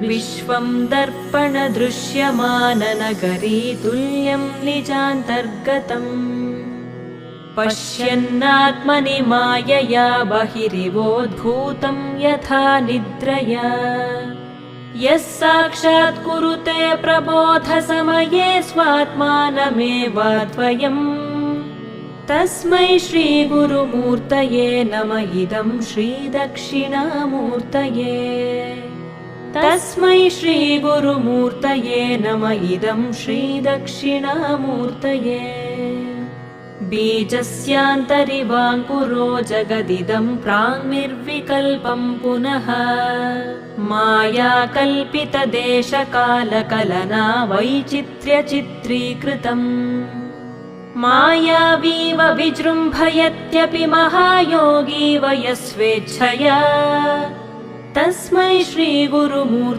विश्वं दर्पणदृश्यमाननगरी तुल्यं निजान्तर्गतम् पश्यन्नात्मनि मायया बहिरिवोद्भूतं यथा निद्रया यः साक्षात् कुरुते प्रबोधसमये स्वात्मानमेवाद्वयम् तस्मै श्रीगुरुमूर्तये नम इदं श्रीदक्षिणामूर्तये तस्मै श्रीगुरुमूर्तये नम इदं श्रीदक्षिणामूर्तये बीजस्यान्तरिवाङ्कुरो जगदिदं प्राङ्निर्विकल्पं पुनः मायाकल्पितदेशकालकलना वैचित्र्यचित्रीकृतम् मायावीव विजृम्भयत्यपि महायोगी वयस्वेच्छया तस्मै श्रीगुरुमूर्तये